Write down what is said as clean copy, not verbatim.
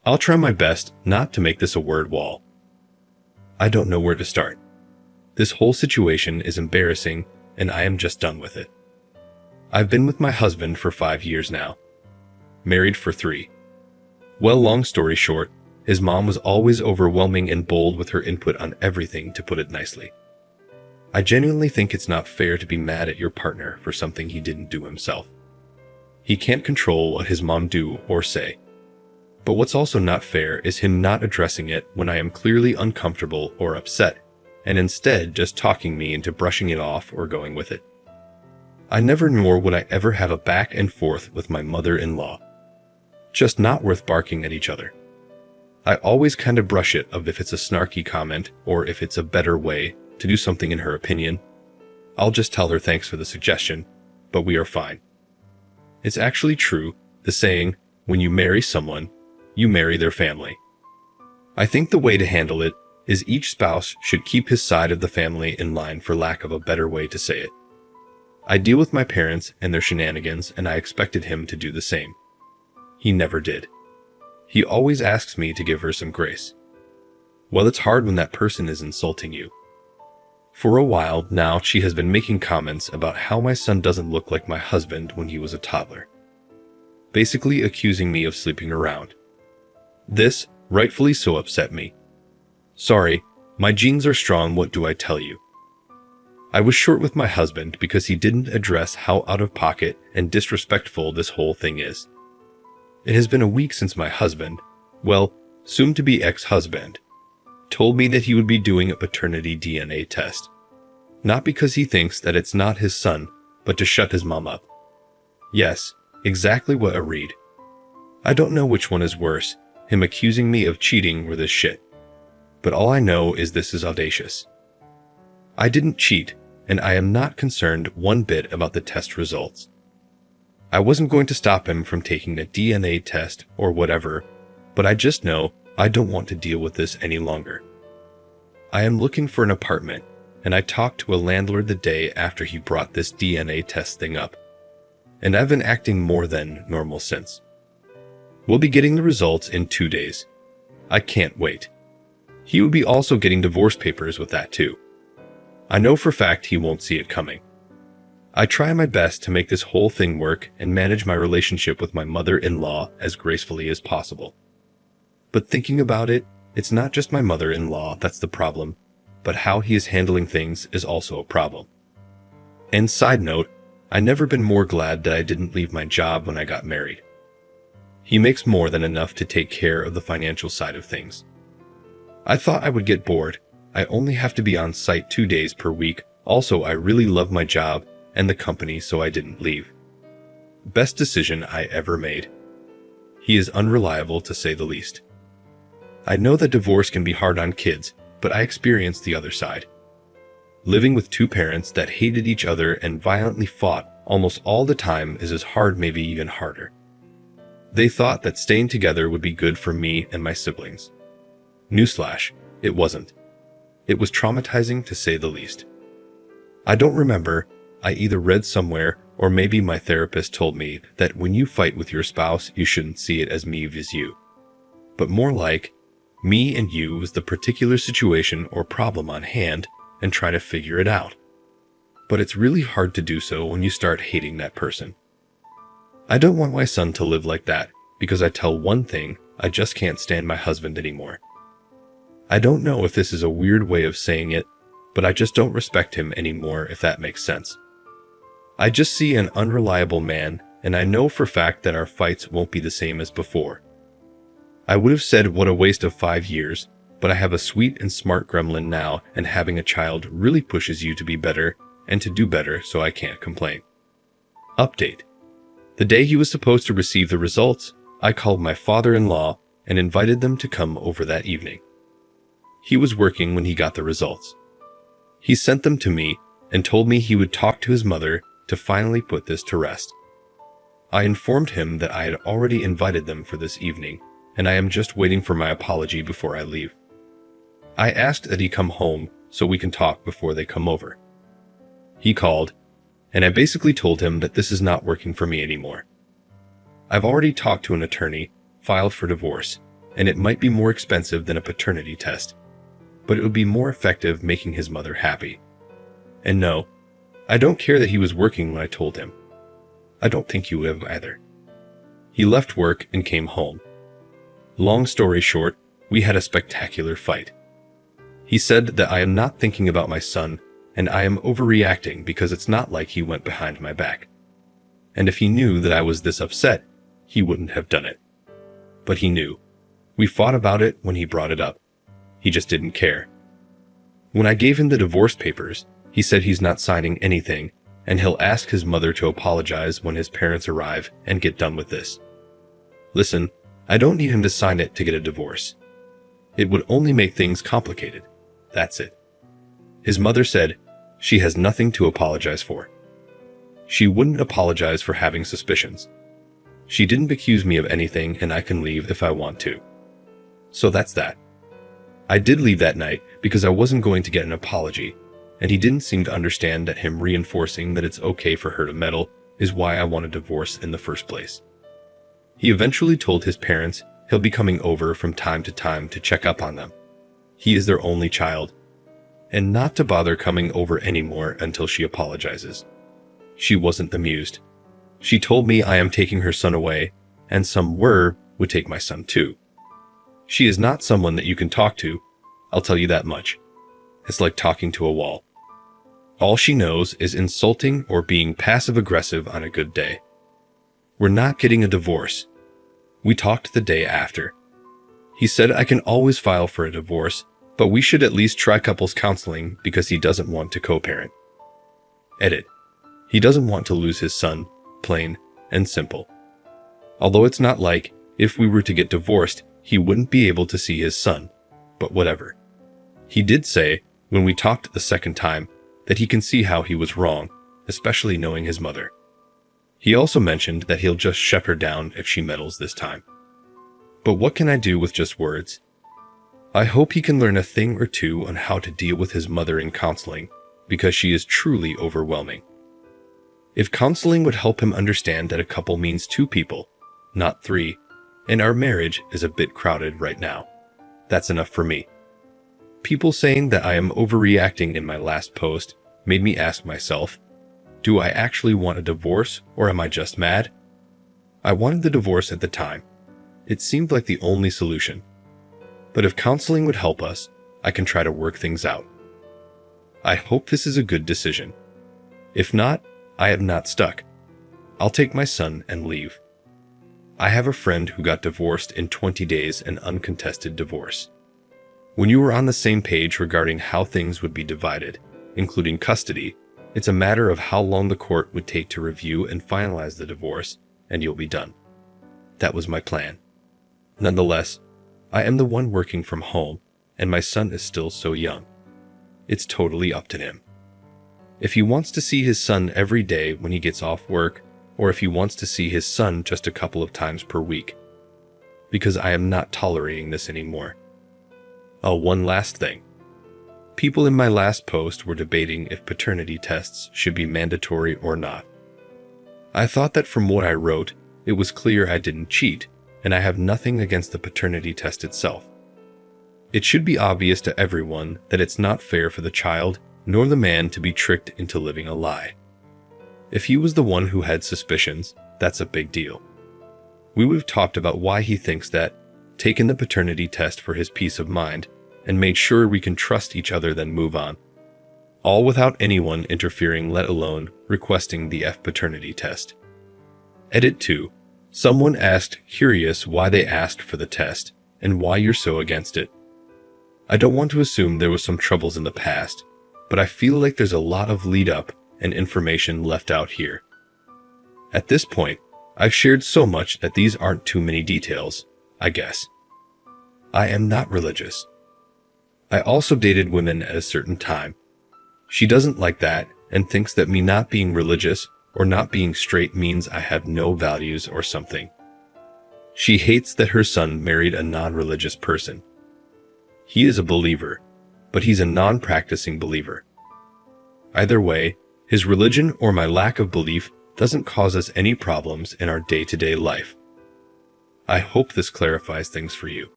I'll try my best not to make this a word wall. I don't know where to start. This whole situation is embarrassing, and I am just done with it. I've been with my husband for 5 years now. Married for 3. Well, long story short, his mom was always overwhelming and bold with her input on everything, to put it nicely. I genuinely think it's not fair to be mad at your partner for something he didn't do himself. He can't control what his mom do or say. But what's also not fair is him not addressing it when I am clearly uncomfortable or upset, and instead just talking me into brushing it off or going with it. I never nor would I ever have a back and forth with my mother-in-law. Just not worth barking at each other. I always kind of brush it of if it's a snarky comment or if it's a better way to do something in her opinion. I'll just tell her thanks for the suggestion, but we are fine. It's actually true, the saying, when you marry someone, you marry their family. I think the way to handle it is each spouse should keep his side of the family in line, for lack of a better way to say it. I deal with my parents and their shenanigans, and I expected him to do the same. He never did. He always asks me to give her some grace. Well, it's hard when that person is insulting you. For a while now, she has been making comments about how my son doesn't look like my husband when he was a toddler. Basically accusing me of sleeping around. This, rightfully so, upset me. Sorry, my genes are strong, what do I tell you? I was short with my husband because he didn't address how out of pocket and disrespectful this whole thing is. It has been a week since my husband, well, soon-to-be ex-husband, told me that he would be doing a paternity DNA test. Not because he thinks that it's not his son, but to shut his mom up. Yes, exactly what I read. I don't know which one is worse, him accusing me of cheating or this shit. But all I know is this is audacious. I didn't cheat, and I am not concerned one bit about the test results. I wasn't going to stop him from taking a DNA test or whatever, but I just know I don't want to deal with this any longer. I am looking for an apartment, and I talked to a landlord the day after he brought this DNA test thing up, and I've been acting more than normal since. We'll be getting the results in 2 days. I can't wait. He will be also getting divorce papers with that too. I know for a fact he won't see it coming. I try my best to make this whole thing work and manage my relationship with my mother-in-law as gracefully as possible. But thinking about it, it's not just my mother-in-law that's the problem, but how he is handling things is also a problem. And side note, I've never been more glad that I didn't leave my job when I got married. He makes more than enough to take care of the financial side of things. I thought I would get bored. I only have to be on site 2 days per week. Also, I really love my job and the company, so I didn't leave. Best decision I ever made. He is unreliable, to say the least. I know that divorce can be hard on kids, but I experienced the other side. Living with 2 parents that hated each other and violently fought almost all the time is as hard, maybe even harder. They thought that staying together would be good for me and my siblings. Newsflash, it wasn't. It was traumatizing, to say the least. I don't remember. I either read somewhere or maybe my therapist told me that when you fight with your spouse, you shouldn't see it as me vs you, but more like me and you was the particular situation or problem on hand and try to figure it out. But it's really hard to do so when you start hating that person. I don't want my son to live like that because I tell one thing, I just can't stand my husband anymore. I don't know if this is a weird way of saying it, but I just don't respect him anymore, if that makes sense. I just see an unreliable man, and I know for a fact that our fights won't be the same as before. I would have said what a waste of 5 years, but I have a sweet and smart gremlin now, and having a child really pushes you to be better and to do better, so I can't complain. Update. The day he was supposed to receive the results, I called my father-in-law and invited them to come over that evening. He was working when he got the results. He sent them to me and told me he would talk to his mother to finally put this to rest. I informed him that I had already invited them for this evening, and I am just waiting for my apology before I leave. I asked that he come home so we can talk before they come over. He called, and I basically told him that this is not working for me anymore. I've already talked to an attorney, filed for divorce, and it might be more expensive than a paternity test, but it would be more effective making his mother happy. And no, I don't care that he was working when I told him. I don't think you would either. He left work and came home. Long story short, we had a spectacular fight. He said that I am not thinking about my son, and I am overreacting because it's not like he went behind my back. And if he knew that I was this upset, he wouldn't have done it. But he knew. We fought about it when he brought it up. He just didn't care. When I gave him the divorce papers, he said he's not signing anything, and he'll ask his mother to apologize when his parents arrive and get done with this. Listen, I don't need him to sign it to get a divorce. It would only make things complicated. That's it. His mother said she has nothing to apologize for. She wouldn't apologize for having suspicions. She didn't accuse me of anything, and I can leave if I want to. So that's that. I did leave that night because I wasn't going to get an apology, and he didn't seem to understand that him reinforcing that it's okay for her to meddle is why I want a divorce in the first place. He eventually told his parents he'll be coming over from time to time to check up on them. He is their only child, and not to bother coming over anymore until she apologizes. She wasn't amused. She told me I am taking her son away, and some would take my son too. She is not someone that you can talk to, I'll tell you that much. It's like talking to a wall. All she knows is insulting or being passive-aggressive on a good day. We're not getting a divorce. We talked the day after. He said I can always file for a divorce, but we should at least try couples counseling because he doesn't want to co-parent. Edit. He doesn't want to lose his son, plain and simple. Although it's not like, if we were to get divorced, he wouldn't be able to see his son, but whatever. He did say, when we talked the second time, that he can see how he was wrong, especially knowing his mother. He also mentioned that he'll just shut her down if she meddles this time. But what can I do with just words? I hope he can learn a thing or two on how to deal with his mother in counseling, because she is truly overwhelming. If counseling would help him understand that a couple means two people, not three, and our marriage is a bit crowded right now, that's enough for me. People saying that I am overreacting in my last post made me ask myself, do I actually want a divorce or am I just mad? I wanted the divorce at the time. It seemed like the only solution. But if counseling would help us, I can try to work things out. I hope this is a good decision. If not, I am not stuck. I'll take my son and leave. I have a friend who got divorced in 20 days, an uncontested divorce. When you were on the same page regarding how things would be divided, including custody, it's a matter of how long the court would take to review and finalize the divorce, and you'll be done. That was my plan. Nonetheless, I am the one working from home, and my son is still so young. It's totally up to him. If he wants to see his son every day when he gets off work, or if he wants to see his son just a couple of times per week. Because I am not tolerating this anymore. Oh, one last thing. People in my last post were debating if paternity tests should be mandatory or not. I thought that from what I wrote, it was clear I didn't cheat, and I have nothing against the paternity test itself. It should be obvious to everyone that it's not fair for the child nor the man to be tricked into living a lie. If he was the one who had suspicions, that's a big deal. We would have talked about why he thinks that, taken the paternity test for his peace of mind, and made sure we can trust each other then move on. All without anyone interfering, let alone requesting the paternity test. Edit 2. Someone asked curious why they asked for the test, and why you're so against it. I don't want to assume there was some troubles in the past, but I feel like there's a lot of lead up and information left out here. At this point, I've shared so much that these aren't too many details, I guess. I am not religious. I also dated women at a certain time. She doesn't like that and thinks that me not being religious or not being straight means I have no values or something. She hates that her son married a non-religious person. He is a believer, but he's a non-practicing believer. Either way, his religion or my lack of belief doesn't cause us any problems in our day-to-day life. I hope this clarifies things for you.